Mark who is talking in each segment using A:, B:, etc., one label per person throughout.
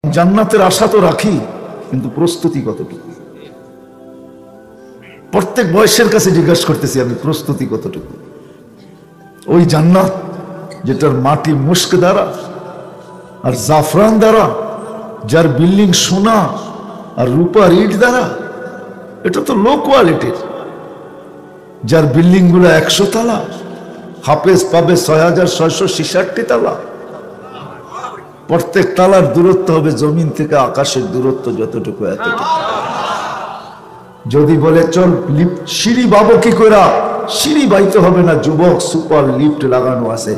A: জান্নাতের আশা তো রাখি, কিন্তু প্রস্তুতি কতটুকু? প্রত্যেক বয়সের কাছে জিজ্ঞাসা করতেছি আমি, প্রস্তুতি কতটুকু? ওই জান্নাত যেটার মাটি মুস্ক দ্বারা আর জাফরান দ্বারা, যার বিল্ডিং সোনা আর রূপার ইট দ্বারা, এটা তো লো কোয়ালিটির। যার বিল্ডিং গুলো 100 তালা, হাফেজ পাবে 6666 তালা। প্রত্যেক তালার দূরত্ব হবে জমিন থেকে আকাশের দূরত্ব যতটুকু, এতটুকু। যদি বলে চল লিফট সিঁড়ি বাবো কি করে, সিঁড়ি বাইতে হবে না যুবক, সুপার লিফট লাগানো আছে।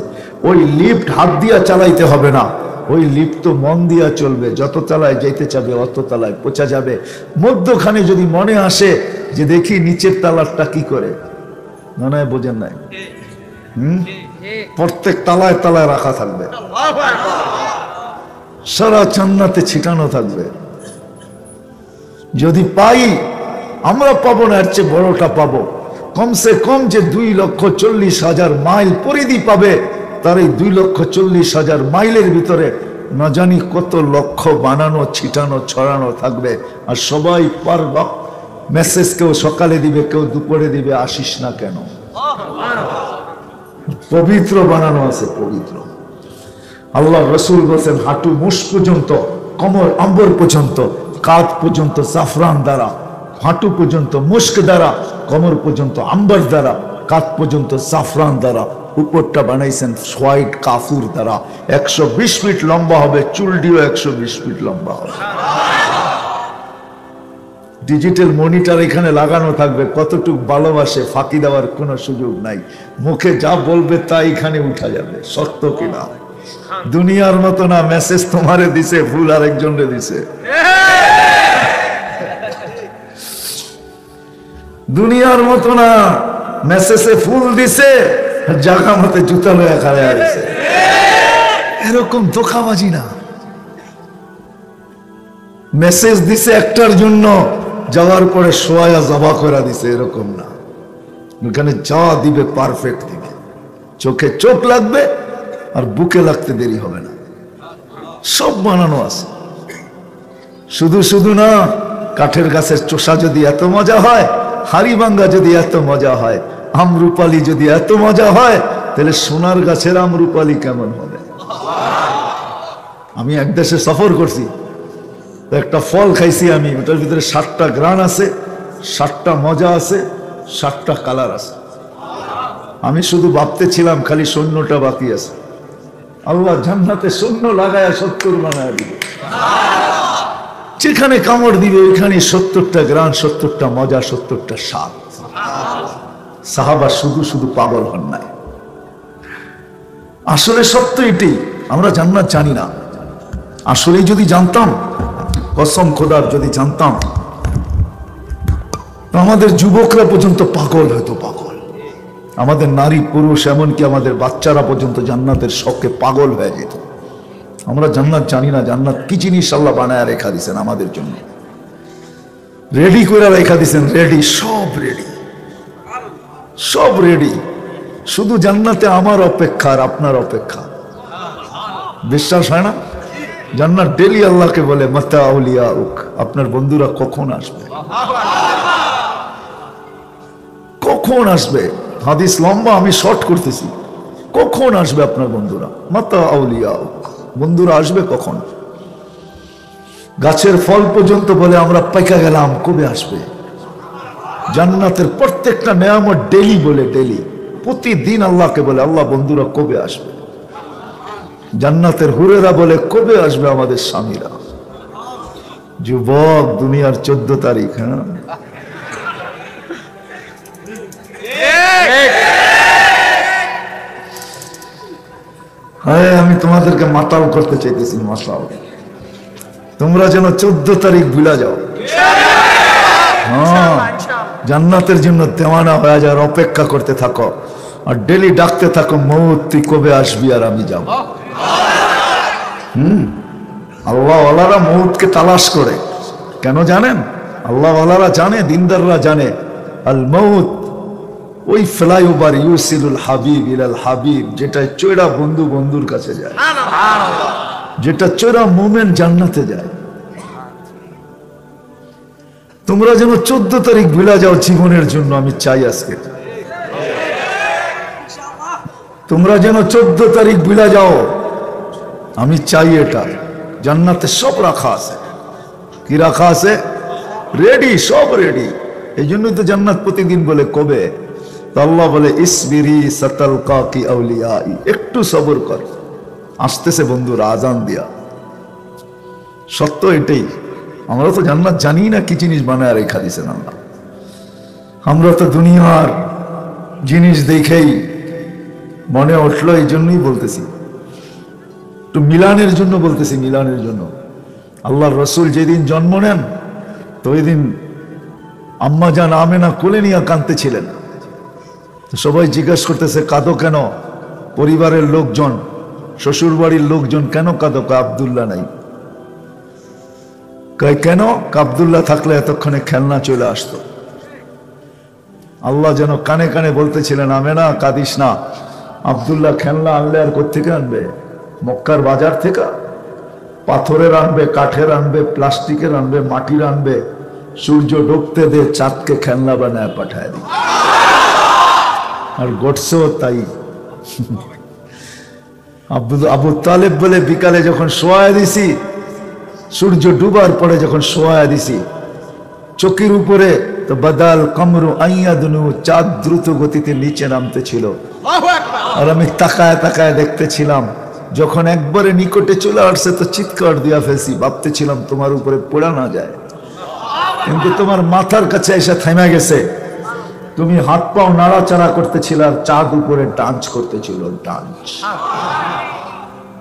A: ওই লিফট হাত দিয়া চালাইতে হবে না, ওই লিফট তো মন দিয়া চলবে। যত তলায় যাইতে চাবে অত তলায় পৌঁছা যাবে। মধ্যখানে যদি মনে আসে যে দেখি নিচের তালারটা কি করে, মনে হয় বোঝেন নাই? প্রত্যেক তালায় তালায় রাখা থাকবে, সারা জান্নাতে ছিটানো থাকবে। যদি পাই, আমরা পাবো না, এর চেয়ে বড়টা পাবো। কমসে কম যে 2,40,000 মাইল পরিধি পাবে, তার এই 2,40,000 মাইলের ভিতরে না জানি কত লক্ষ বানানো ছিটানো ছড়ানো থাকবে। আর সবাই পার মেসেজ কেউ সকালে দিবে, কেউ দুপুরে দিবে, আসিস না কেন। পবিত্র বানানো আছে, পবিত্র। আল্লাহ রসুল বলছেন হাঁটু মুষ পর্যন্ত, কোমর আম্বর পর্যন্ত, কাঁধ পর্যন্ত জাফরান দ্বারা, হাঁটু পর্যন্ত মুস্ক দ্বারা, কোমর পর্যন্ত আম্বর দ্বারা, কাঁধ পর্যন্ত জাফরান দ্বারা, উপরটা বানাইছেন হোয়াইট কাফুর দ্বারা। 120 ফিট লম্বা হবে, চুলডিও 120 ফিট লম্বা হবে। ডিজিটাল মনিটর এখানে লাগানো থাকবে, কতটুকু ভালোবাসে ফাঁকি দেওয়ার কোনো সুযোগ নাই। মুখে যা বলবে তা এখানে উঠা যাবে, সত্য কিনা। দুনিয়ার মতো না, মেসেজ তোমারে দিছে, ভুল আরেকজনরে দিছে। দুনিয়ার মতো না, মেসেজে ফুল দিছে, জায়গা মতে জুতা লয়ে খাড়া আছে। এরকম ধোঁকাবাজি না। মেসেজ দিছে একটার জন্য, যাওয়ার পরে সোয়া জবা করে দিছে, এরকম না। এখানে যা দিবে পারফেক্ট দিবে, চোখে চোখ লাগবে আর বুকে লাগতে দেরি হবে না। সব বানানো আছে। শুধু শুধু না, কাঠের গাছের চোষা যদি এত মজা হয়, হাড়িভাঙ্গা যদি এত মজা হয়, আমরুপালি যদি এত মজা হয়, তাহলে সোনার গাছের আমরুপালি কেমন হবে? আমি এক দেশে সফর করছি, একটা ফল খাইছি আমি, ওটার ভিতরে 7টা গ্রান আছে, 7টা মজা আছে, 7টা কালার আছে। আমি শুধু ভাবতেছিলাম খালি সৈন্যটা বাকি আছে। আল্লাহ জান্নাতে সৈন্য লাগায় 70 বানায় দিবে। যেখানে কামড় দিবে ওইখানে 70টা গ্রান, 70টা মজা, 70টা স্বাদ। সাহাবা শুধু শুধু পাগল হন নাই। আসলে সত্য এটাই, আমরা জান্নাত জানি না। আসলে যদি জানতাম, কসম খোদার যদি জানতাম, আমাদের যুবকরা পর্যন্ত পাগল হয়তো, পাগল। আমাদের নারী পুরুষ এমনকি আমাদের বাচ্চারা পর্যন্ত জান্নাতের শখে পাগল হয়ে যেত। আমরা জান্নাত জানি না, জান্নাত কি জিনিস আল্লাহ বানায় রেখা দিয়েছেন আমাদের জন্য, রেডি করে রেখা দিয়েছেন। রেডি, সব রেডি, সব রেডি। শুধু জান্নাতে আমার অপেক্ষা আর আপনার অপেক্ষা। বিশ্বাস হয় না? জান্নাত ডেলি আল্লাহকে বলে মাতা আউলিয়া উক, আপনার বন্ধুরা কখন আসবে, কখন আসবে। হাদিস লম্বা, আমি শর্ট করতেছি। কখন আসবে আপনার বন্ধুরা? মাতা আউলিয়া উক, বন্ধুরা আসবে কখন? গাছের ফল পর্যন্ত বলে আমরা পাইকা গেলাম, কবে আসবে? জান্নাতের প্রত্যেকটা নেয়ামত ডেলি বলে, ডেলি প্রতিদিন আল্লাহকে বলে আল্লাহ বন্ধুরা কবে আসবে। জান্নাতের হুরেরা বলে কবে আসবে আমাদের স্বামীরা। যুবক, দুনিয়ার 14 তারিখ, হ্যাঁ, আমি তোমাদেরকে মাতাল করতে চাইতেছি, মাতাল। তোমরা যেন 14 তারিখ ভুলা যাও। হ্যাঁ, জান্নাতের জন্য দেওয়ানা হয়ে যাওয়ার অপেক্ষা করতে থাকো, আর ডেলি ডাকতে থাকো মৌত তুই কবে আসবি আর আমি যাব। আল্লাহ ওয়ালারা মৌতকে তালাশ করে, কেন জানেন? আল্লাহ ওয়ালারা জানে, দিনদাররা জানে, আল মৌত ওই ফ্লাইওভার ইউসিলুল হাবিব ইলাল হাবিব, যেটা চৈড়া বন্ধু বন্ধুর কাছে যায়। যেটা চোরা মোমেন জান্নাতে যায়। তোমরা যেন 14 তারিখ ভুলা যাও জীবনের জন্য, আমি চাই আজকে তোমরা যেন 14 তারিখ ভুলা যাও, আমি চাই। এটা জান্নাতে সব রাখা আছে। কি রাখা আছে? রেডি, সব রেডি। এই জন্যই তো জান্নাত প্রতিদিন বলে কবে, তো আল্লাহ বলে ইসবিরি সাতালকা কি আউলিয়াই, একটু সবর কর, আসতেছে বন্ধুরা আজান দিয়া। সত্য এটাই। আমরা তো জান্নাত জানি না কি জিনিস বানায় রেখা দিয়েছেন আল্লাহ। আমরা তো দুনিয়ার জিনিস দেখেই মনে উঠলো, এই জন্যই বলতেছি, একটু মিলানের জন্য বলতেছি, মিলানের জন্য। আল্লাহর রসুল যেদিন জন্ম নেন, তো ওই দিন আম্মা জান আমেনা কোলে নিয়ে কাঁদতেছিলেন। তো সবাই জিজ্ঞাসা করতেছে কাঁদো কেন? পরিবারের লোকজন, শ্বশুর বাড়ির লোকজন কেন কাঁদো? আব্দুল্লাহ নাই। কেন? আব্দুল্লাহ থাকলে এতক্ষণে খেলনা চলে আসতো। আল্লাহ যেন কানে কানে বলতেছিলেন, আমেনা কাঁদিস না, আব্দুল্লাহ খেলনা আনলে আর কোত্থেকে আনবে? মক্কার বাজার থেকে পাথরের আনবে, কাঠের আনবে, প্লাস্টিকের আনবে, মাটির আনবে। সূর্য ডুবতে দে, চাঁদকে খেলনা বানায় পাঠায় দি। আর গড়ছেও তাই। আবু তালেব বলে বিকালে যখন শোয়া দিছি, সূর্য ডুবার পরে যখন শোয়া দিছি চকির উপরে, তো বাদাল কমরু আইয়াদনু, চাঁদ দ্রুত গতিতে নিচে নামতে ছিল। আর আমি তাকায় তাকায় দেখতেছিলাম। যখন একবারে নিকটে চলে আসছে তো চিৎকার দিয়া ফেলছি, ভাবতেছিলাম তোমার উপরে পড়া না যায়, কিন্তু তোমার মাথার কাছে এসে থেমে গেছে। তুমি হাত পাও নাড়াচাড়া করতেছিল আর চাঁদ উপরে ডান্স করতেছিল, ডান্স।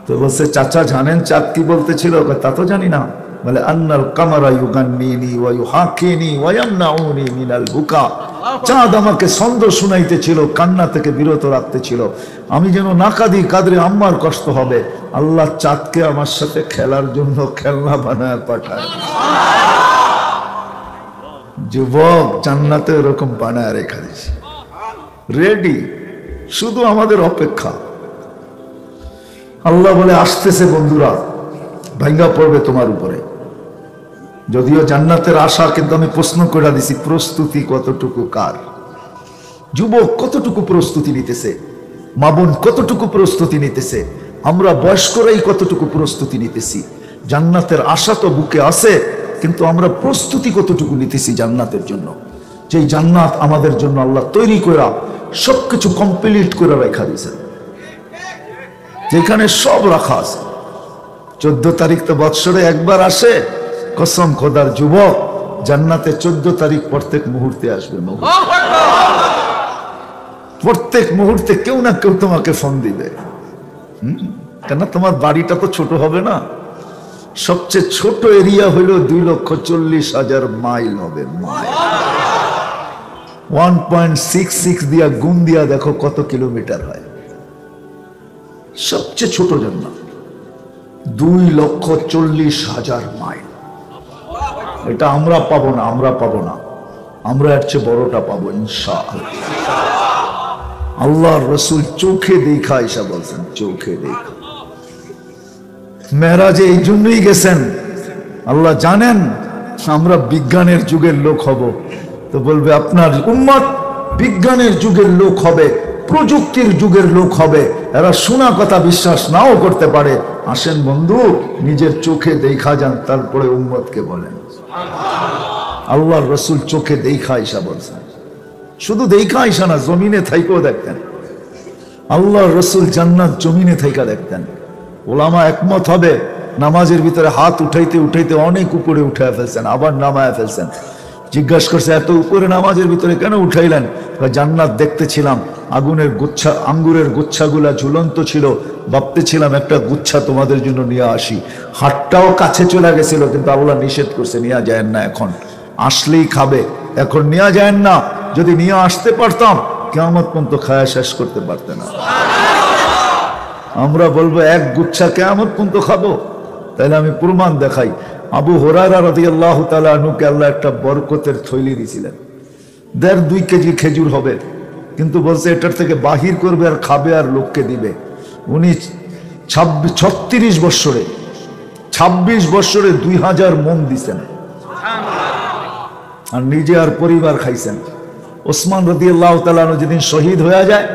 A: তো বলছে চাচা জানেন চাঁদ কি বলতেছিল? তা তো জানি না। বলে আন্নাল কামারা ইউগান্নিনি ওয়া ইউহাকিনি ওয়া ইয়ামনাউনি মিনাল বুকা। চাঁদ আমাকে ছন্দ শুনাইতেছিল, কান্না থেকে বিরত রাখতেছিল। আমি যেন না কাঁদি, কাঁদলে আম্মার কষ্ট হবে। আল্লাহ চাঁদকে আমার সাথে খেলার জন্য খেলনা বানায় পাঠায়। যুবক, জান্নাতে এরকম বানায় রেখা দিয়েছে, রেডি, শুধু আমাদের অপেক্ষা। আল্লাহ বলে আসতেছে বন্ধুরা, ভাঙ্গা পড়বে তোমার উপরে। যদিও জান্নাতের আশা, কিন্তু আমি প্রশ্ন করে দিছি প্রস্তুতি কতটুকু কার? যুবক কতটুকু প্রস্তুতি নিতেছে? মা বোন কতটুকু প্রস্তুতি নিতেছে? আমরা বয়স্করাই কতটুকু প্রস্তুতি নিতেছি? জান্নাতের আশা তো বুকে আছে, কিন্তু আমরা প্রস্তুতি কতটুকু নিতেছি জান্নাতের জন্য? যে জান্নাত আমাদের জন্য আল্লাহ তৈরি করা, সবকিছু কমপ্লিট করে রেখা দিয়েছেন, যেখানে সব রাখা আছে। 14 তারিখ তো বৎসরে একবার আসে, কসম খোদার যুবক, জান্নাতে 14 তারিখ প্রত্যেক মুহূর্তে আসবে। প্রত্যেক মুহূর্তে কেউ না কেউ তোমাকে ফোন দিবে। কেন? তোমার বাড়িটা তো ছোট হবে না। সবচেয়ে ছোট এরিয়া হইল 2,40,000 মাইল হবে। মাইল 1.66 দিয়া গুণ দিয়া দেখো কত কিলোমিটার হয়। সবচেয়ে ছোট জান্নাত 2,40,000 মাইল। এটা আমরা পাবো না, আমরা পাবো না, আমরা এর চেয়ে বড়টা পাবো ইনশাআল্লাহ। আল্লাহর রাসূল চোখে দেখা এসা বলছেন, চোখে দেখা। মেরাজে এই জন্যই গেছেন, আল্লাহ জানেন আমরা বিজ্ঞানের যুগের লোক হব, তো বলবে আপনার উম্মত বিজ্ঞানের যুগের লোক হবে, প্রযুক্তির যুগের লোক হবে। এরা শোনা কথা বিশ্বাস নাও করতে পারে। আসেন বন্ধু, নিজের চোখে দেখা যান, তারপরে উম্মতকে বলেন। আল্লাহর রাসূল চোখে দেখা আয়েশা বলছেন, শুধু দেখা আয়েশা না, জমিনে থাইকেও দেখতেন। আল্লাহর রাসূল জান্নাত জমিনে থাইকা দেখতেন। ওলামা একমত হবে, নামাজের ভিতরে হাত উঠাইতে উঠাইতে অনেক উপরে উঠায় ফেলছেন, আবার নামায় ফেলছেন। জিজ্ঞাসা করছে এত উপরে নামাজের ভিতরে কেন উঠাইলেন? জান্নাত দেখতেছিলাম, আগুনের গুচ্ছা, আঙ্গুরের গুচ্ছাগুলা ঝুলন্ত ছিল, ভাবতেছিলাম একটা গুচ্ছা তোমাদের জন্য নিয়ে আসি। হাতটাও কাছে চলে গেছিল, কিন্তু আল্লাহ নিষেধ করছে, নিয়ে যায় না, এখন আসলেই খাবে, এখন নিয়ে যায় না। যদি নিয়ে আসতে পারতাম, কিয়ামত পর্যন্ত খায়া শেষ করতে পারতে না। আমরা বলবো এক গুচ্ছা কিয়ামত পর্যন্ত খাবো? তাহলে আমি প্রমাণ দেখাই। আবু হুরায়রা রাদিয়াল্লাহু তাআলা আনহুকে আল্লাহ একটা বরকতের থৈলি দিয়েছিলেন, 1.5-2 কেজি খেজুর হবে, কিন্তু বলছে এটার থেকে বাহির করবে আর খাবে আর লোককে দিবে। উনি 36 বৎসরে 26 বছরে 2000 মন দিছেন আর নিজে আর পরিবার খাইছেন। ওসমান রাদিয়াল্লাহু তাআলা আনহু যেদিন শহীদ হয়ে যায়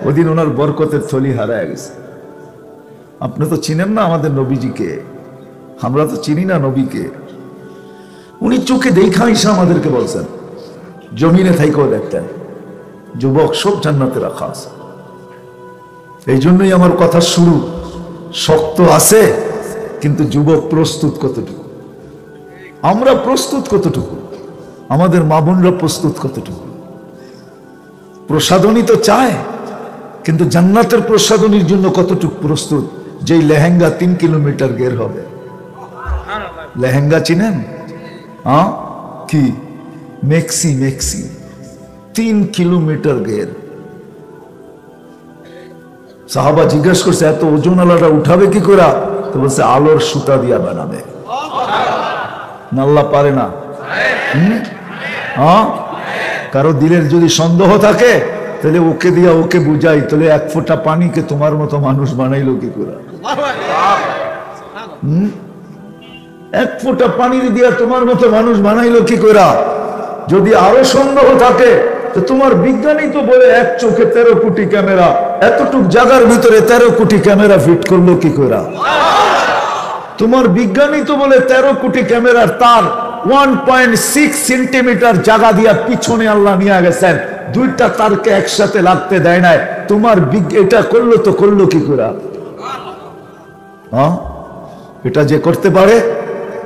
A: ওদিন ওনার বরকতের থলি হারায় গেছে। আপনি তো চিনেন না আমাদের নবীজিকে, আমরা তো চিনি না নবীকে। উনি চোখে দেখা এসে আমাদেরকে বলছেন, জমিনে থাইকেও দেখতেন যুবক সব জান্নাতে রাখা আছে। এই জন্যই আমার কথা শুরু শক্ত আছে, কিন্তু যুবক প্রস্তুত কতটুকু, আমরা প্রস্তুত কতটুকু, আমাদের মা বোনরা প্রস্তুত কতটুকু। প্রসাদনী তো চায়, কিন্তু জান্নাতের প্রসাদনীর জন্য কতটুকু প্রস্তুত। যেই লেহেঙ্গা 3 কিলোমিটার গের হবে, লেহেঙ্গা চিনেন? হ্যাঁ, কি মেক্সি, মেক্সি 3 কিলোমিটার গের। সাহাবা জিজ্ঞাসা করছে এত ওজন আলাদা উঠাবে কি করে? তো বলছে আলোর সুতা দিয়া বানাবে। আল্লাহ পারে না? হ্যাঁ, কারো দিলের যদি সন্দেহ থাকে তাহলে ওকে দিয়া ওকে বুঝাই, তাহলে 1 ফোঁটা পানিকে তোমার মতো মানুষ বানাইলো কি করে? 1 ফোঁটা পানি দিয়া তোমার মতো মানুষ বানাইলো কি করে? যদি আরো সন্দেহ থাকে তো তোমার বিজ্ঞানী তো বলে 1 চোখে 13 কোটি ক্যামেরা, এতটুক জায়গার ভিতরে 13 কোটি ক্যামেরা ফিট করলো কি করে? তোমার বিজ্ঞানী তো বলে 13 কোটি ক্যামেরার তার 1.6 সেন্টিমিটার জায়গা দিয়া পিছনে আল্লাহ নিয়ে গেছেন, 2টা তারকে একসাথে লাগতে দেয় নাই। তোমার এটা করলো তো করলো কি করে? এটা যে করতে পারে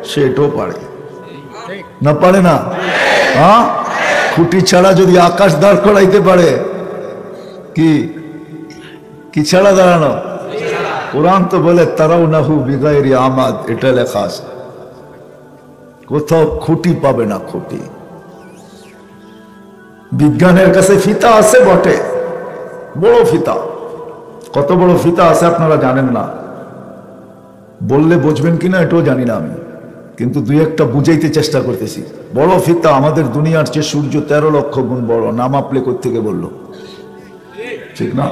A: সে এটাও পারে, না পারে না? খুঁটি ছাড়া যদি আকাশ দাঁড় করাইতে পারে, কি কি ছাড়া দাঁড়ানো? কোরআন তো বলে তারাউনাহু বিগাইরি আমাদ, এটা লেখা আছে। কোথাও খুঁটি পাবে না, খুঁটি। বিজ্ঞানের কাছে ফিতা আছে বটে, বড় ফিতা। কত বড় ফিতা আছে আপনারা জানেন না, বললে বুঝবেন কিনা এটাও জানি না আমি, কিন্তু 2-1টা বুঝাইতে চেষ্টা করতেছি। বড় ফিতা, আমাদের দুনিয়ার চেয়ে সূর্য 13 লক্ষ গুণ বড়। নাম আপনি কোত্থেকে বললো? ঠিক না?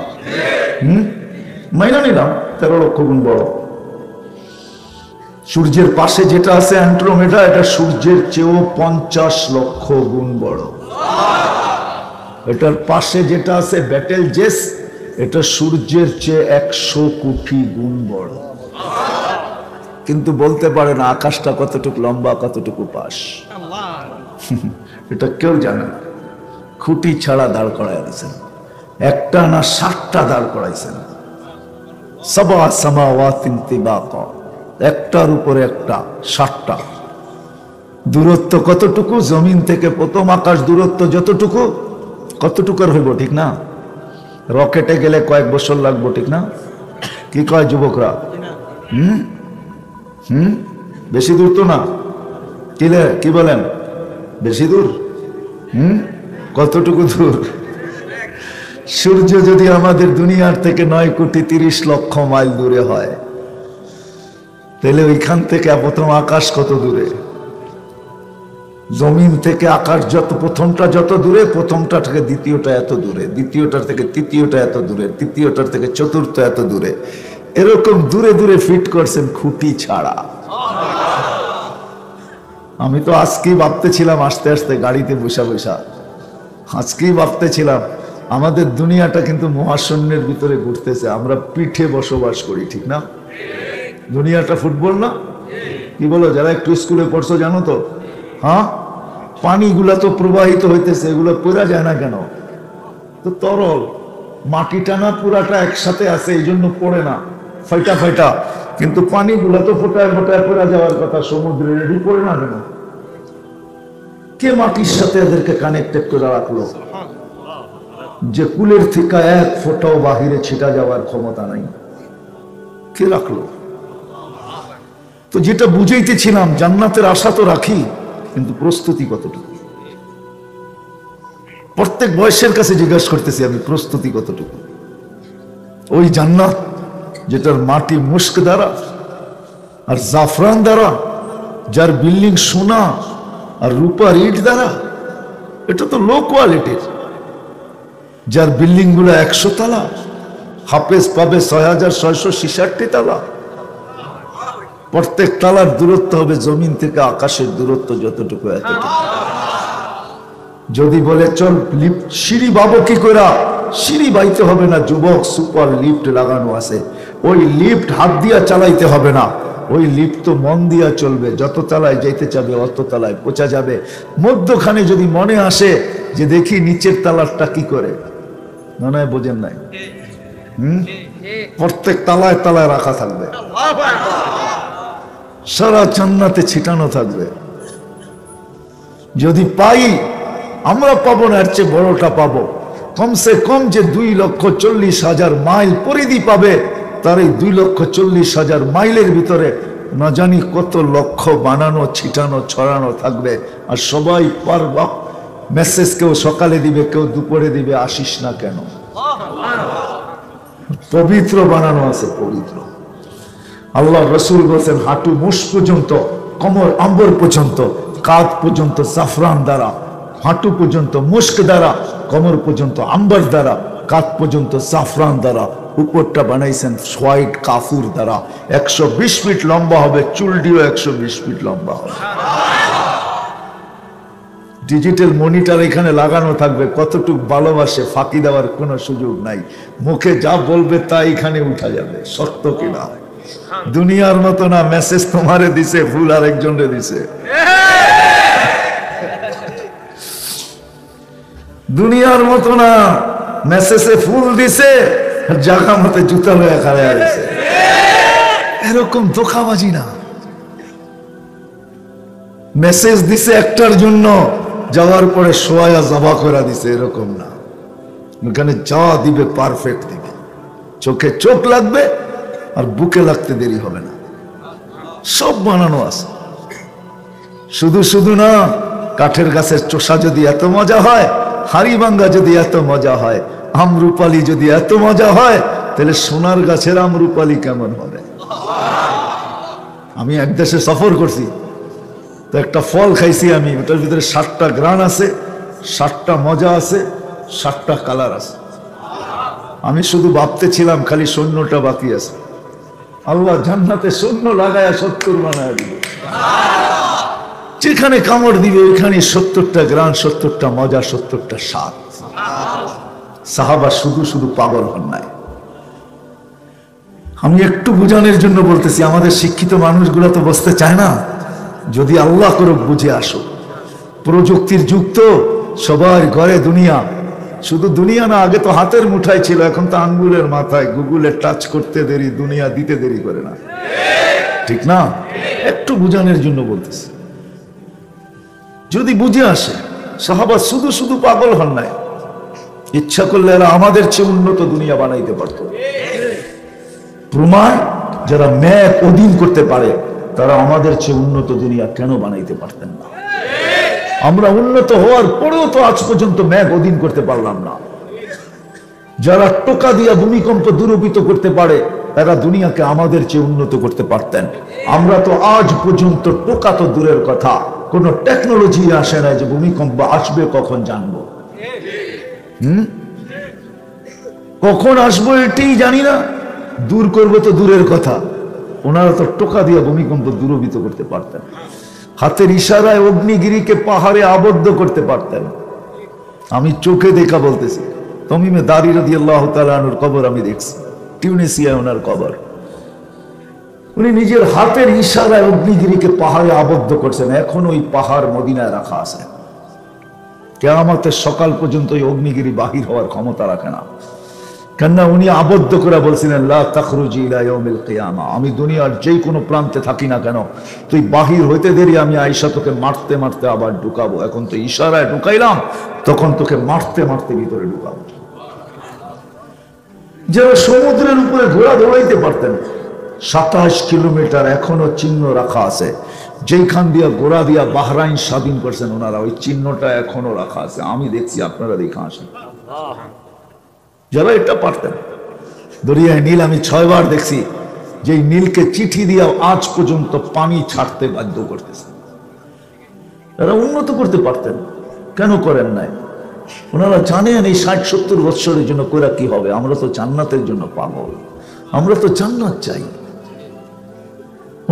A: মাইনা নিলাম 13 লক্ষ গুণ বড়। সূর্যের পাশে যেটা আছে অ্যান্ড্রোমেডা, এটা সূর্যের চেয়েও 50 লক্ষ গুণ বড়। এটার পাশে যেটা আছে ব্যাটেল জেস, এটা সূর্যের চেয়ে 100 কোটি গুণ বড়। কিন্তু বলতে পারে না আকাশটা কতটুকু লম্বা, কতটুকু পাশ। এটা কেউ জানে না। খুঁটি ছাড়া দাঁড় করাই দিয়েছেন, একটা না 7টা দাঁড় করাইছেন। সাবা সামাওয়াতিন তিবাকা, একটার উপরে একটা 7টা। দূরত্ব কতটুকু? জমিন থেকে প্রথম আকাশ দূরত্ব যতটুকু, কতটুকুর হইব ঠিক না? রকেটে গেলে কয়েক বছর লাগবো, ঠিক না? কি কয় যুবকরা? বেশি দূর তো না, কি বলেন? বেশি দূর? কতটুকু দূর? সূর্য যদি আমাদের দুনিয়ার থেকে 9 কোটি 30 লক্ষ মাইল দূরে হয়, তাহলে ওইখান থেকে প্রথম আকাশ কত দূরে? জমিন থেকে আকাশ যত প্রথমটা যত দূরে, প্রথমটা থেকে দ্বিতীয়টা এত দূরে, দ্বিতীয়টার থেকে তৃতীয়টা এত দূরে, তৃতীয়টার থেকে চতুর্থ এত দূরে। এরকম দূরে দূরে ফিট করছেন খুঁটি ছাড়া। আমি তো আজকেই ভাবতেছিলাম, আস্তে আস্তে গাড়িতে বসা বসা আজকেই ভাবতেছিলাম আমাদের দুনিয়াটা কিন্তু মহাশূন্যের ভিতরে ঘুরতেছে, আমরা পিঠে বসবাস করি, ঠিক না? দুনিয়াটা ফুটবল না? কি বলো যারা একটু স্কুলে পড়ছো জানো তো? পানিগুলা তো প্রবাহিত হইতেছে, এগুলো পড়া যায় না কেন? তো তরল, মাটিটা না পুরাটা একসাথে আছে, এই জন্য পড়ে না, ফাইটা ফাইটা। কিন্তু পানিগুলা তো ফোটায় ফোটায় পড়া যাওয়ার কথা সমুদ্রে, রেডি পড়ে না কেন? কে মাটির সাথে এদেরকে কানেক্টেড করে রাখলো যে কুলের থেকে 1 ফোঁটাও বাহিরে ছিটা যাওয়ার ক্ষমতা নাই? কে রাখলো? তো যেটা বুঝাইতেছিলাম, জান্নাতের আশা তো রাখি, কিন্তু প্রস্তুতি কতটুকু? প্রত্যেক বয়সের কাছে জিজ্ঞাসা করতেছি আমি, প্রস্তুতি কতটুকু? ওই জান্নাত যেটার মাটি মুস্ক দ্বারা আর জাফরান দ্বারা, যার বিল্ডিং সোনা আর রূপার ইট দ্বারা, এটা তো লো কোয়ালিটির। যার বিল্ডিং গুলো 100 তলা, হাফেজ পাবে 6666 তালা। প্রত্যেক তালার দূরত্ব হবে জমিন থেকে আকাশের দূরত্ব যতটুকু এতটুকু। যদি বলে চল লিফট সিঁড়ি বাবো কি করে, সিঁড়ি বাইতে হবে না যুবক, সুপার লিফট লাগানো আছে, ওই লিফট হাত দিয়া চালাইতে হবে না, ওই লিফট তো মন দিয়া চলবে, যত তলায় যাইতে চাবে অত তলায় পৌঁছা যাবে। মধ্যখানে যদি মনে আসে যে দেখি নিচের তালারটা কি করে, মনে হয় বোঝেন নাই, প্রত্যেক তালায় তালায় রাখা থাকবে, সারা জান্নাতে ছিটানো থাকবে। যদি পাই আমরা পাবো না, এর চেয়ে বড়টা পাবো। কমসে কম যে 2,40,000 মাইল পরিধি পাবে, তার এই 2,40,000 মাইলের ভিতরে না জানি কত লক্ষ বানানো ছিটানো ছড়ানো থাকবে। আর সবাই পারবা মেসেজ, কেউ সকালে দিবে কেউ দুপুরে দিবে, আসিস না কেন। পবিত্র বানানো আছে, পবিত্র। আল্লাহ রসুল বলছেন হাঁটু মুষ পর্যন্ত, কোমর আম্বর পর্যন্ত, কাঁধ পর্যন্ত জাফরান দ্বারা, হাঁটু পর্যন্ত মুস্ক দ্বারা, কোমর পর্যন্ত আম্বর দ্বারা, কাঁধ পর্যন্ত জাফরান দ্বারা, উপরটা বানাইছেন হোয়াইট কাফুর দ্বারা। 120 ফিট লম্বা হবে, চুলটিও 120 ফিট লম্বা হবে। ডিজিটাল মনিটর এখানে লাগানো থাকবে, কতটুকু ভালোবাসে ফাঁকি দেওয়ার কোনো সুযোগ নাই। মুখে যা বলবে তা এখানে উঠা যাবে, সত্য কিনা। দুনিয়ার মতো না, মেসেজ তোমারে দিছে, ভুল আরেকজনরে দিছে। দুনিয়ার মতো না, মেসেজে ফুল দিছে, জায়গা মতে জুতা লয়ে খাড়া আছে। এরকম ধোঁকাবাজি না। মেসেজ দিছে একটার জন্য, যাওয়ার পরে সোয়া জবা করে দিছে, এরকম না। এখানে যা দিবে পারফেক্ট দিবে, চোখে চোখ লাগবে আর বুকে লাগতে দেরি হবে না, সব বানানো আছে। শুধু শুধু না, কাঠের গাছের চোষা যদি এত মজা হয়, হাড়িভাঙ্গা যদি এত মজা হয়, আমরুপালি যদি এত মজা হয়, তাহলে সোনার গাছের আমরুপালি কেমন হবে। আমি এক দেশে সফর করছি, তো একটা ফল খাইছি আমি, ওটার ভিতরে 7টা গ্রান আছে, 7টা মজা আছে, 7টা কালার আছে। আমি শুধু ভাবতে ছিলাম খালি সৈন্যটা বাকি আছে। আল্লাহ জান্নাতে সৈন্য লাগায়া 70 বানায় দিবে, যেখানে কামড় দিবে ওইখানে 70টা গ্রান, 70টা মজা, 70টা স্বাদ। সাহাবা শুধু শুধু পাগল হন নাই। আমি একটু বুঝানোর জন্য বলতেছি, আমাদের শিক্ষিত মানুষগুলো তো বসতে চায় না। যদি আল্লাহ করুক বুঝে আসো, প্রযুক্তির যুগ তো, সবার ঘরে দুনিয়া। শুধু দুনিয়া না, আগে তো হাতের মুঠায় ছিল, এখন তো আঙ্গুলের মাথায়। গুগলে টাচ করতে দেরি, দুনিয়া দিতে দেরি করে না, ঠিক না? একটু বুঝানোর জন্য বলতেছি, যদি বুঝে আসে। সাহাবা শুধু শুধু পাগল হন নাই, ইচ্ছা করলে এরা আমাদের চেয়ে উন্নত দুনিয়া বানাইতে পারত। প্রমাণ, যারা ম্যাপ অধীন করতে পারে তারা আমাদের চেয়ে উন্নত দুনিয়া কেন বানাইতে পারতেন না? আমরা উন্নত হওয়ার পরেও তো আজ পর্যন্ত ম্যাপ অধীন করতে পারলাম না। যারা টোকা দিয়া ভূমিকম্প দূরীভূত করতে পারে, তারা দুনিয়াকে আমাদের চেয়ে উন্নত করতে পারতেন। আমরা তো আজ পর্যন্ত, টোকা তো দূরের কথা, কোন টেকনোলজি আসে না যে ভূমিকম্প আসবে কখন জানবো, কখন আসবো এটাই জানি না, দূর করবো তো দূরের কথা। ওনারা তো টোকা দিয়ে ভূমিকম্প দূরীভূত করতে পারতেন, হাতের ইশারায় অগ্নিগিরিকে পাহাড়ে আবদ্ধ করতে পারতেন। আমি চোখে দেখা বলতেছি, তমিমে দারি রাদিয়াল্লাহু তাআলা আনহুর কবর আমি দেখছি, টিউনিসিয়ায় ওনার কবর। উনি নিজের হাতের ইশারায় অগ্নিগিরিকে পাহাড়ে আবদ্ধ করছেন, এখন ওই পাহাড় মদিনায় রাখা আছে। কিয়ামতের সকাল পর্যন্ত ওই অগ্নিগিরি বাহির হওয়ার ক্ষমতা রাখে না। কেননা উনি আবদ্ধ করে বলছিলেন, লা তাখরুজি ইলা ইয়াউমিল কিয়ামা, আমি দুনিয়ার যে কোনো প্রান্তে থাকি না কেন, তুই বাহির হইতে দেরি, আমি আয়েশা তোকে মারতে মারতে আবার ঢুকাবো। এখন তো ইশারায় ঢুকাইলাম, তখন তোকে মারতে মারতে ভিতরে ঢুকাবো। যারা সমুদ্রের উপরে ঘোড়া দৌড়াইতে পারতেন, 27 কিলোমিটার এখনো চিহ্ন রাখা আছে, যেখান দিয়া ঘোড়া দিয়া বাহরাইন স্বাধীন করছেন ওনারা, ওই চিহ্নটা এখনো রাখা আছে। আমি দেখছি, আপনারা দেখে আসেন। যারা এটা পারতেন, দরিয়ায় নীল আমি 6 বার দেখছি, যে নীলকে চিঠি দিয়া আজ পর্যন্ত পানি ছাড়তে বাধ্য করতেছে। এরা উন্নত করতে পারতেন, কেন করেন নাই? ওনারা জানেন এই 60-70 বৎসরের জন্য করে কি হবে। আমরা তো জান্নাতের জন্য পাগল, আমরা তো জান্নাত চাই।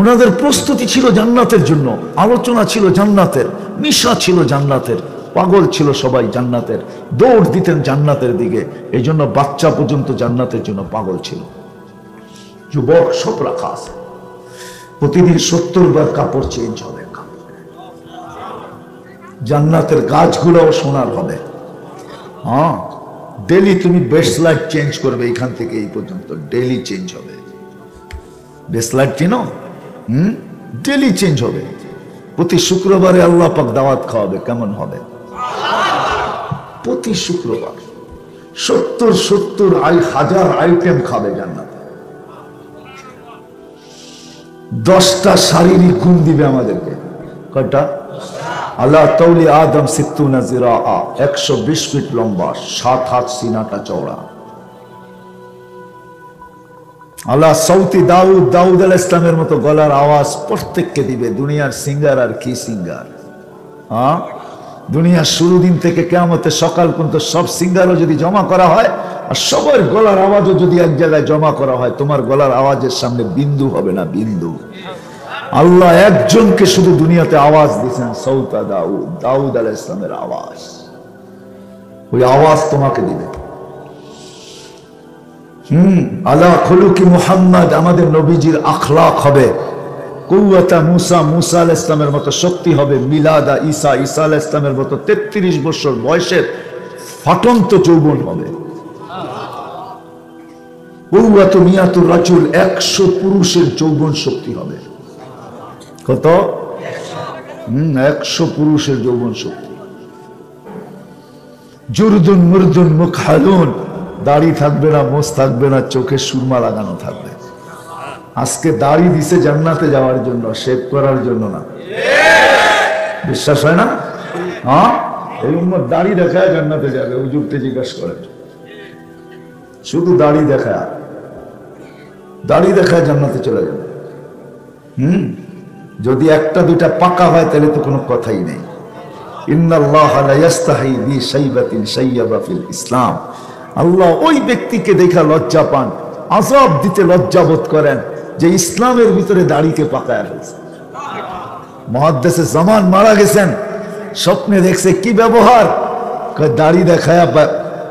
A: ওনাদের প্রস্তুতি ছিল জান্নাতের জন্য, আলোচনা ছিল জান্নাতের, নিশা ছিল জান্নাতের, পাগল ছিল সবাই জান্নাতের, দৌড় দিতেন জান্নাতের দিকে। এই জন্য বাচ্চা পর্যন্ত জান্নাতের জন্য পাগল ছিল। যুবক সব রাখা আছে, প্রতিদিন 70 বার কাপড় চেঞ্জ হবে। জান্নাতের গাছগুলোও সোনার হবে। হ্যাঁ, ডেলি তুমি বেসলাইট চেঞ্জ করবে, এখান থেকে এই পর্যন্ত ডেলি চেঞ্জ হবে। বেসলাইট চিনো? ডেলি চেঞ্জ হবে। প্রতি শুক্রবারে আল্লাহ পাক দাওয়াত খাওয়াবে। কেমন হবে? প্রতি শুক্রবার 70,000 আইটেম খাবে জান্নাতে। 10টা শারীরিক গুণ দিবে আমাদেরকে। কয়টা? আল্লাহ তৌলি আদম 60 জিরাআ, 120 ফিট লম্বা, 7 হাত সিনাটা চওড়া। আল্লাহ সৌতি দাউদ আলাইহিস ইসলামের মতো গলার আওয়াজ প্রত্যেককে দিবে। দুনিয়ার সিঙ্গার আর কি সিঙ্গার! হ্যাঁ, দুনিয়ার শুরু দিন থেকে কিয়ামতের সকাল পর্যন্ত সব সিঙ্গারও যদি জমা করা হয় আর সবার গলার আওয়াজও যদি এক জায়গায় জমা করা হয়, তোমার গলার আওয়াজের সামনে বিন্দু হবে না, বিন্দু। আল্লাহ একজনকে শুধু দুনিয়াতে আওয়াজ দিয়েছেন, সৌতা দাউদ আলাইহিস ইসলামের আওয়াজ। ওই আওয়াজ তোমাকে দিবে। আলা খুলুকি মুহাম্মদ, আমাদের নবীজির আখলাক হবে। কুওয়াতা মুসা আলাইহিস ইসলামের মতো শক্তি হবে। মিলাদা ঈসা আলাইহিস ইসলামের মতো 33 বছর বয়সের ফাটন্ত যৌবন হবে। কুওয়াতু মিয়াতুর রাজুল, 100 পুরুষের যৌবন শক্তি হবে। কত? 100 পুরুষের যৌবন শক্তি। জুরদুন মুরদুন মুকহালুন, দাড়ি থাকবে না, মোছ থাকবে না, চোখে সুরমা লাগানো থাকবে। আজকে দাড়ি দিছে জান্নাতে যাওয়ার জন্য, শেভ করার জন্য না। বিশ্বাস হয় না? হ্যাঁ, এই উম্মত দাড়ি দেখায় জান্নাতে যাবে। হুজুরকে জিজ্ঞাসা করেন, শুধু দাড়ি দেখায় জান্নাতে চলে যাবে। যদি একটা দুইটা পাকা হয় তাহলে তো কোনো কথাই নেই। ইন্নাল্লাহা লা ইস্তাহি বিশাইবাতিন শাইয়াবা ফিল ইসলাম, আল্লাহ ওই ব্যক্তিকে দেখা লজ্জা পান, আযাব দিতে লজ্জাবোধ করেন যে ইসলামের ভিতরে দাড়িকে পাকায় ফেলছে। মুহাদ্দিসে জামান মারা গেছেন, স্বপ্নে দেখছে কি ব্যবহার, দাড়ি দেখায়া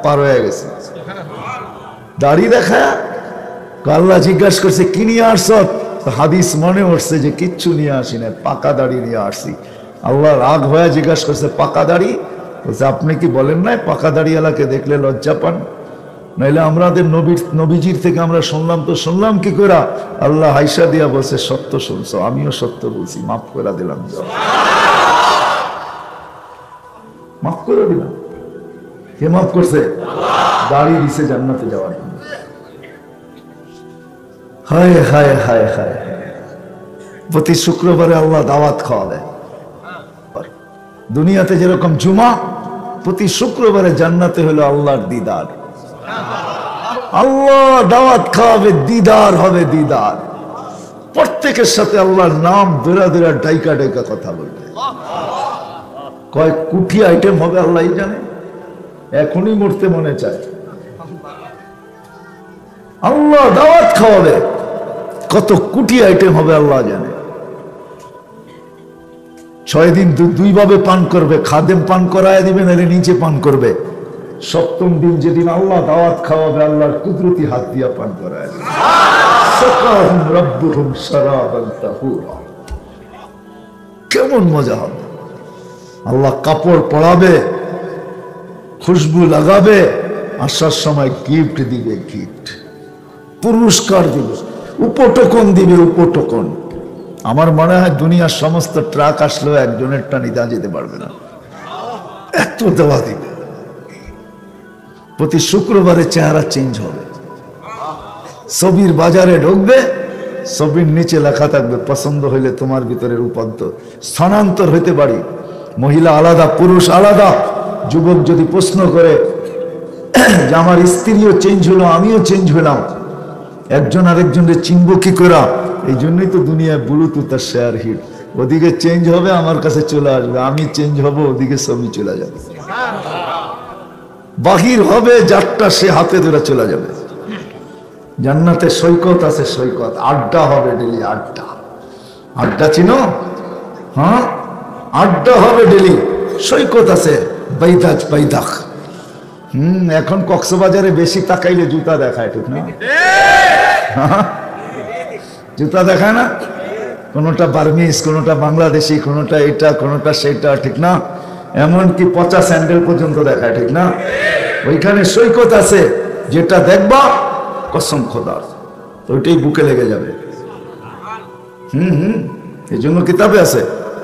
A: পার হয়ে গেছে। দাড়ি দেখায়া আল্লাহ জিজ্ঞাসা করছে কি নিয়ে আসছ? হাদিস মনে উঠছে যে কিচ্ছু নিয়ে আসি না, পাকা দাড়ি নিয়ে আসছি। আল্লাহ রাগ হয়ে জিজ্ঞাসা করছে পাকা দাড়ি? বলছে আপনি কি বলেন নাই পাকা দাড়িওয়ালাকে দেখলে লজ্জা পান? নাইলে আমাদের নবীজির থেকে আমরা শুনলাম, তো শুনলাম কি করে? আল্লাহ হাইসা দিয়া বলছে সত্য শুনছো, আমিও সত্য বলছি, মাফ করে দিলাম। মাফ করে দিলাম। কে মাফ করছে? দাড়ি দিছে জান্নাতে যাওয়ার জন্য। হায় হায় হায় হায়, প্রতি শুক্রবারে আল্লাহ দাওয়াত খাওয়াবে। দুনিয়াতে যেরকম জুমা, প্রতি শুক্রবারে জান্নাতে হলো আল্লাহর দিদার। আল্লাহ দাওয়াত খাওয়াবে, দিদার হবে, দিদার। প্রত্যেকের সাথে আল্লাহর নাম দূরা দূরা ডাইকা ডাইকা কথা বলবে। কয় কোটি আইটেম হবে আল্লাহ জানে, এখনই মরতে মনে চায়। আল্লাহ দাওয়াত খাওয়াবে, কত কোটি আইটেম হবে আল্লাহ জানে। 6 দিন 2 ভাবে পান করবে, খাদেম পান করায় দিবে, নাহলে নিচে পান করবে। 7ম দিন যেদিন আল্লাহ দাওয়াত খাওয়াবে, আল্লাহর কুদরতি হাত দিয়া পান করায় দিবে। সাকাহুম রাব্বুহুম শারাবান তাহুরা, কেমন মজা হবে। আল্লাহ কাপড় পরাবে, খুশবু লাগাবে, আসার সময় গিফট দিবে, গিফট পুরস্কার দিবে, উপটোকন দিবে, উপটোকন। আমার মনে হয় দুনিয়ার সমস্ত ট্রাক আসলেও একজনের টানি দা যেতে পারবে না, এত দেওয়া দিবে। প্রতি শুক্রবারে চেহারা চেঞ্জ হবে। ছবির বাজারে ঢুকবে, ছবির নিচে লেখা থাকবে পছন্দ হইলে তোমার ভিতরে রূপান্তর, স্থানান্তর হইতে পারি। মহিলা আলাদা, পুরুষ আলাদা। যুবক যদি প্রশ্ন করে যে আমার স্ত্রীও চেঞ্জ হলো, আমিও চেঞ্জ হলাম, একজন আরেকজনের চিনব কি করা? এই জন্যই তো দুনিয়ায় ব্লুটুথ আর শেয়ার হিট। ওদিকে চেঞ্জ হবে, আমার কাছে চলে আসবে, আমি চেঞ্জ হব, ওদিকে ছবি চলে যাবে। বাহির হবে যারটা, সে হাতে ধরে চলে যাবে। জান্নাতে সৈকত আছে, সৈকত, আড্ডা হবে, ডেলি আড্ডা। আড্ডা চিনো? হ্যাঁ, আড্ডা হবে ডেলি। সৈকত আছে, বাইদাজ বাইদাখ। এখন কক্সবাজারে বেশি তাকাইলে জুতা দেখায়, ঠিক না? জুতা দেখায় না? কোনোটা বার্মিজ, কোনোটা বাংলাদেশি, কোনোটা এটা, কোনোটা সেটা, ঠিক না? এমনকি পচা স্যান্ডেল পর্যন্ত দেখায়, ঠিক না? ওইখানে সৈকত আছে, যেটা দেখবা কসম খোদার ওইটাই বুকে লেগে যাবে। এই জন্য কিতাবে আছে,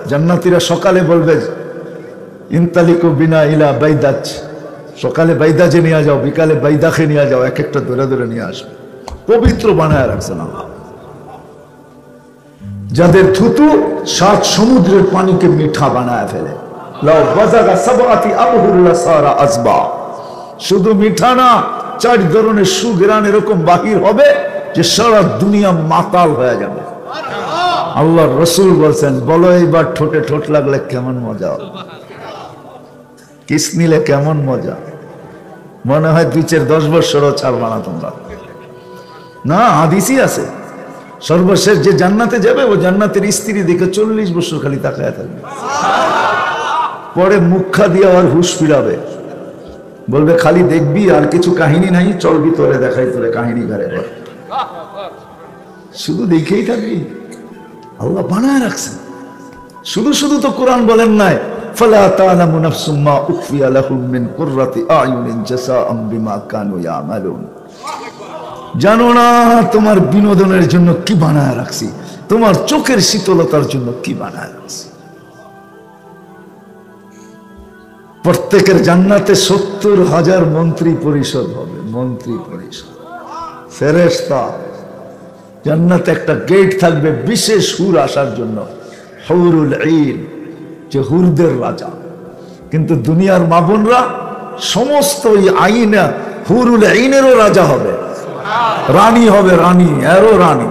A: জান্নাতীরা সকালে বলবে ইনতালিকু বিনা ইলা বাইদাজ, সকালে বাইদাজে নিয়ে যাও, বিকালে বাইদাখে নিয়ে যাও, এক একটা ধরে ধরে নিয়ে আসবে। পবিত্র বানায় রাখছেন আল্লাহ। যাদের থুতু 7 সমুদ্রের পানিকে মিঠা বানায় ফেলে। লাউ বাযাগা সাবআতি আবহুর লাসারা আযবা। শুধু মিঠা না, 4 ধরনের সুঘ্রাণ এরকম বাহির হবে যে সারা দুনিয়া মাতাল হয়ে যাবে। আল্লাহর রাসূল বলছেন, বলো এইবার ঠোঁটে ঠোঁট লাগলে কেমন মজা, কিস নিলে কেমন মজা। মনে হয় 2-10 বছরও ছাড়বা না তোমরা। না, হাদিসই আছে, সর্বশেষ যে জান্নাতে যাবে ও জান্নাতের স্ত্রী দেখে 40 বছর খালি তাকায় থাকবে। পরে মুখা দিয়ে আর হুশ ফিরাবে, বলবে খালি দেখবি আর কিছু কাহিনী নাই, চলবি তোরে দেখাই, তোরে কাহিনী ঘরে শুধু দেখেই থাকবি। আল্লাহ বানায় রাখছেন। শুধু শুধু তো কোরআন বলেন নাই, ফালা তা'লামু নাফসুম মা উখফিয়া লাহুম মিন কুররাতি আ'য়ুনিন জাযাআম বিমা কানু ইয়ামালুন। জানো না তোমার বিনোদনের জন্য কি বানায় রাখছি, তোমার চোখের শীতলতার জন্য কি বানায় রাখছি। প্রত্যেকের জান্নাতে 70,000 মন্ত্রী পরিষদ হবে, মন্ত্রী পরিষদ, ফেরেশতা। জান্নাতে একটা গেট থাকবে বিশেষ হুর আসার জন্য, হুরুল ঈন, যে হুরদের রাজা। কিন্তু দুনিয়ার মা বোনরা সমস্ত এই আইনা হুরুল ঈনেরও রাজা হবে, রানী হবে, রানী, এরও রানী।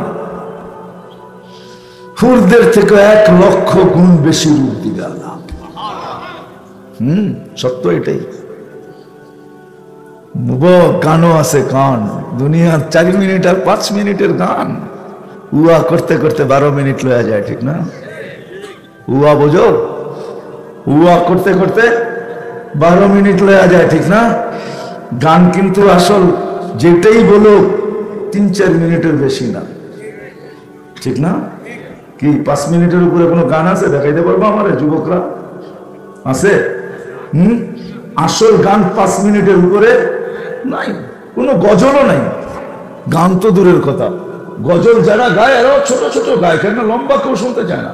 A: হুরদের থেকে 1 লক্ষ গুণ বেশি রূপ দিবে আল্লাহ। সত্য এটাই। গানও আছে, গান দুনিয়ার 4 মিনিট আর 5 মিনিটের গান। উয়া করতে করতে 12 মিনিট লয়া যায়, ঠিক না? উয়া বোঝো, উয়া করতে করতে 12 মিনিট লয়া যায়, ঠিক না? গান কিন্তু আসল যেটাই বলো 3-4 মিনিটের বেশি না, ঠিক না? কি 5 মিনিটের উপরে কোনো গান আছে? দেখাইতে পারবো আমারে যুবকরা? আছে? আসল গান 5 মিনিটের উপরে নাই, কোনো গজলও নাই। গান তো দূরের কথা, গজল যারা গায় এরাও ছোট ছোট গায়, কেন লম্বা কেউ শুনতে চায় না।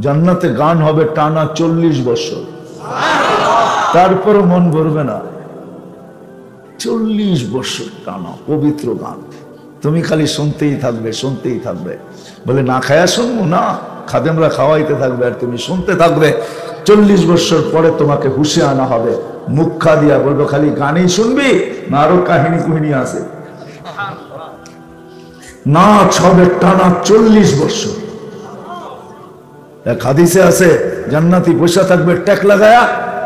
A: জান্নাতে গান হবে টানা 40 বছর, তারপরও মন ভরবে না। 40 বছর টানা পবিত্র গান, তুমি খালি শুনতেই থাকবে, শুনতেই থাকবে। বলে না খায়া শুনবো না, খাদেমরা খাওয়াইতে থাকবে আর তুমি শুনতে থাকবে। 40 বছর পরে তোমাকে হুশে আনা হবে, মুখা দিয়া বলবো খালি গানই শুনবি না আরো কাহিনী কুহিনী আছে। নাচ হবে টানা 40 বছর। এক হাদিসে আছে, জান্নাতি বসে থাকবে টেক লাগায়া,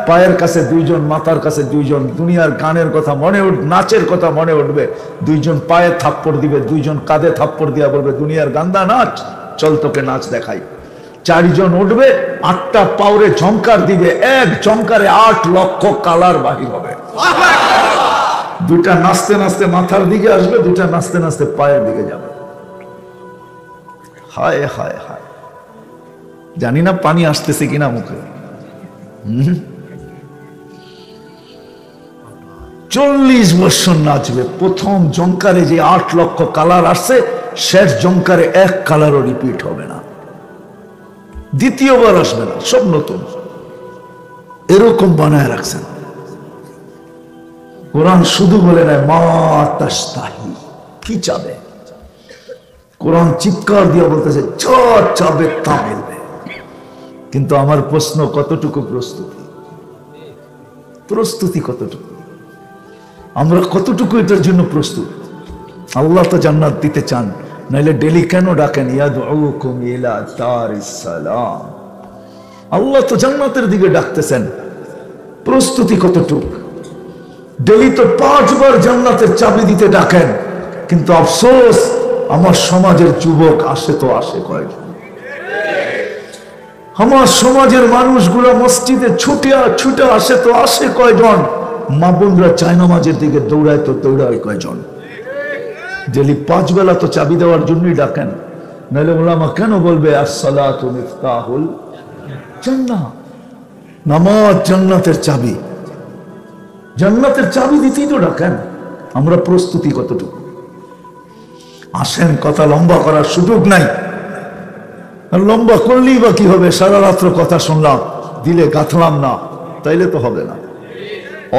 A: পায়ের কাছে 2 জন, মাথার কাছে 2 জন। দুনিয়ার গানের কথা মনে নাচের কথা মনে উঠবে, 2 জন পায়ে থাপ্পড় দিবে, 2 জন কাঁধে থাপ্পড় দিয়া বলবে দুনিয়ার গান্দা নাচ, চল তোকে নাচ দেখাই। 4 জন উঠবে, 8টা পাউরে ঝংকার দিবে, এক ঝংকারে 8 লক্ষ কালার বাহির হবে। 2টা নাচতে নাচতে মাথার দিকে আসবে, 2টা নাচতে নাচতে পায়ের দিকে যাবে। হায় হায় হায়, জানি না পানি আসতেছে কিনা মুখে। 40 বছর নাচবে। প্রথম জংকারে যে 8 লক্ষ কালার আসছে, শেষ জংকারে 1 কালারও রিপিট হবে না, দ্বিতীয়বার আসবে না, সব নতুন। এরকম বানায় রাখছেন। কোরআন শুধু বলে নাই মা তাশতাহি, কি চাবে। কোরআন চিৎকার দিয়ে বলতেছে যা চাবে তা মিলবে। কিন্তু আমার প্রশ্ন, কতটুকু প্রস্তুতি? প্রস্তুতি কতটুকু? আমরা কতটুকু এটার জন্য প্রস্তুত? আল্লাহ তো জান্নাত দিতে চান, নাইলে ডেলি কেন ডাকেন ইয়াদউকুম ইলা দারিস সালাম? আল্লাহ তো জান্নাতের দিকে ডাকতেছেন, প্রস্তুতি কতটুক? ডেলি তো 5 বার জান্নাতের চাবি দিতে ডাকেন, কিন্তু আফসোস আমার সমাজের যুবক আসে তো আসে কয়েকজন। আমার সমাজের মানুষগুলো মসজিদে ছুটে আসে তো আসে কয়জন, মা বোনরা চায় নামাজের দিকে দৌড়ায় তো দৌড়ায় কয়জন। ডেলি 5 বেলা তো চাবি দেওয়ার জন্যই ডাকেন, নাহলে ওলামা কেন বলবে আসসালাতু মিফতাহুল জান্নাহ, নামাজ জান্নাতের চাবি, জান্নাতের চাবি দিতেই তো ডাকেন। আমরা প্রস্তুতি কতটুকু? আসেন, কথা লম্বা করার সুযোগ নাই, আর লম্বা করলেই বা কি হবে? সারা রাত্র কথা শুনলাম, দিলে গাঁথলাম না, তাইলে তো হবে না।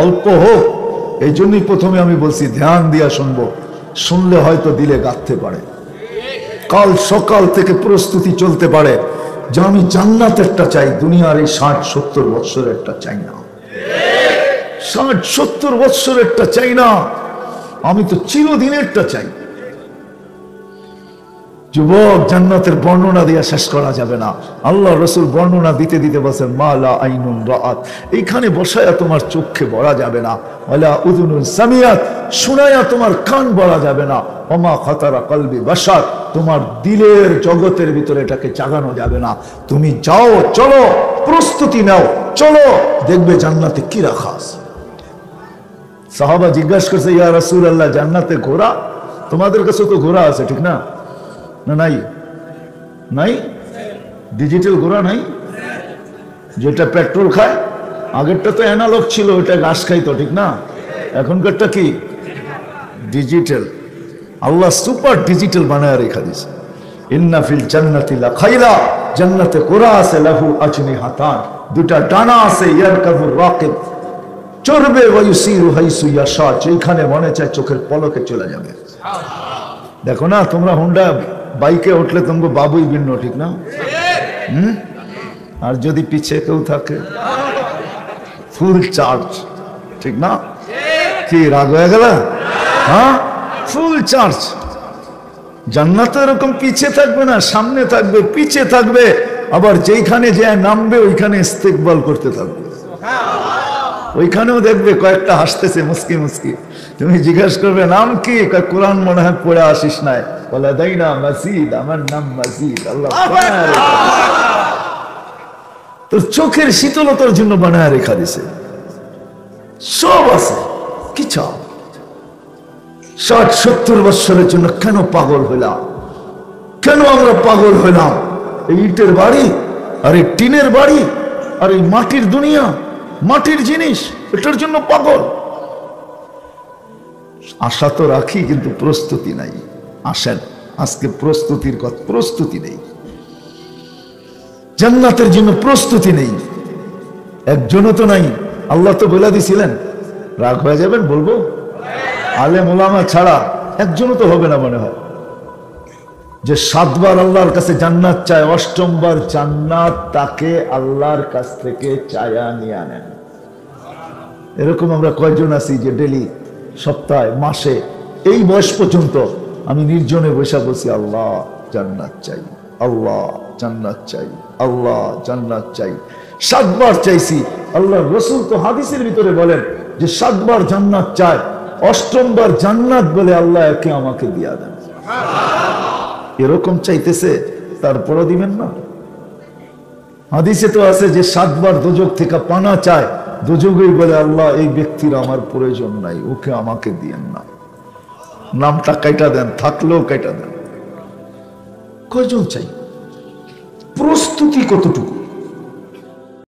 A: অল্প হোক, এই জন্যই প্রথমে আমি বলছি ধ্যান দিয়া শুনবো, শুনলে হয়তো দিলে গাঁথতে পারে। কাল সকাল থেকে প্রস্তুতি চলতে পারে যে আমি জান্নাতেরটা চাই, দুনিয়ার এই 60-70 বৎসরেরটা চাই না, 60-70 বৎসরেরটা চাই না, আমি তো চিরদিনেরটা চাই। যুবক, জান্নাতের বর্ণনা দিয়ে শেষ করা যাবে না। আল্লাহ রসুল বর্ণনা দিতে দিতে বলছেন মালা আইনুন রাআত, এইখানে বসায়া তোমার চোখে বলা যাবে না, ওয়ালা উযুনুন সামিয়াত, শোনায়া তোমার কান বলা যাবে না, ওমা খাতারা কলবি বাশার, তোমার দিলের জগতের ভিতরে এটাকে জাগানো যাবে না। তুমি যাও, চলো, প্রস্তুতি নাও, চলো, দেখবে জান্নাতে কি রাখা আছে। সাহাবা জিজ্ঞাসা করছে, ইয়া রাসূলুল্লাহ, জান্নাতে ঘোড়া? তোমাদের কাছে তো ঘোড়া আছে, ঠিক না? না নাই? নাই? ডিজিটাল ঘোড়া নাই যেটা পেট্রোল খায়? আগেরটা তো অ্যানালগ ছিল, ওটা ঘাস খাইতো, ঠিক না? এখনকারটা কি ডিজিটাল। আল্লাহ সুপার ডিজিটাল বানায় রেখা দিয়েছে। ইন্না ফিল জান্নাতি লা খাইলা, জান্নাতে ঘোড়া আছে, লাহু আজনিহাতান, দুটা ডানা আছে, ইয়ারকাবুর রাকিব, চড়বে, ওয়া ইউসিরু হাইসু ইয়াশা, যেখানে মনে চায় চোখের পলকে চলে যাবে। দেখো না, তোমরা হোন্ডা বাইকে উঠলে তোমাকে বাবুই ভিন্ন, ঠিক না? আর যদি পিছে কেউ থাকে ফুল চার্জ, ঠিক না? কি রাগ হয়ে গেল? হ্যাঁ, ফুল চার্জ। জান্নাতে এরকম পিছে থাকবে না, সামনে থাকবে, পিছে থাকবে, আবার যেখানে যে নামবে ওইখানে ইস্তেকবাল করতে থাকবে। ওইখানেও দেখবে কয়েকটা হাসতেছে মুস্কি মুস্কি। তুমি জিজ্ঞাসা করবে নাম কি? কোরআন মনে হয় পড়ে আসিস নাই, বলে দেই না মাজিদ, আমার নাম মাজিদ। আল্লাহ তোর চোখের শীতলতার জন্য বানায় রেখা দিছে, সব আছে। কি চাও? 60-70 বৎসরের জন্য কেন পাগল হইলাম? কেন আমরা পাগল হইলাম? এই ইটের বাড়ি, আর এই টিনের বাড়ি, আর এই মাটির দুনিয়া, মাটির জিনিস, এটার জন্য পাগল। আশা তো রাখি, কিন্তু প্রস্তুতি নাই। আসেন, আজকে প্রস্তুতির কথা। প্রস্তুতি নেই, জান্নাতের জন্য প্রস্তুতি নেই, একজনও তো নাই। আল্লাহ তো বলে দিছিলেন, রাগ হয়ে যাবেন বলবো, আলেম ওলামা ছাড়া একজনও তো হবে না মনে হয়, যে 7 বার আল্লাহর কাছে জান্নাত চায়, 8ম বার জান্নাত তাকে আল্লাহর কাছ থেকে চায়া নিয়ে আনেন। এরকম আমরা কয়জন আছি যে ডেলি, সপ্তাহে, মাসে, এই বয়স পর্যন্ত আমি নির্জনে বসে বলছি আল্লাহ জান্নাত চাই, আল্লাহ জান্নাত চাই, আল্লাহ জান্নাত চাই। 7 বার চাইছি। আল্লাহ রসুল তো হাদিসের ভিতরে বলেন যে 7 বার জান্নাত চায়, 8ম বার জান্নাত বলে আল্লাহ একে আমাকে দিয়া দেন। এরকম চাইতেছে, তারপরও দিবেন না? হাদিসে তো আছে যে 7 বার দোজক থেকে পানা চায়, দোজকেই বলে আল্লাহ এই ব্যক্তির আমার প্রয়োজন নাই, ওকে আমাকে দিয়েন না, নামটা কাইটা দেন, থাকলেও কাইটা দেন। কয়জন চাই? প্রস্তুতি কতটুকু?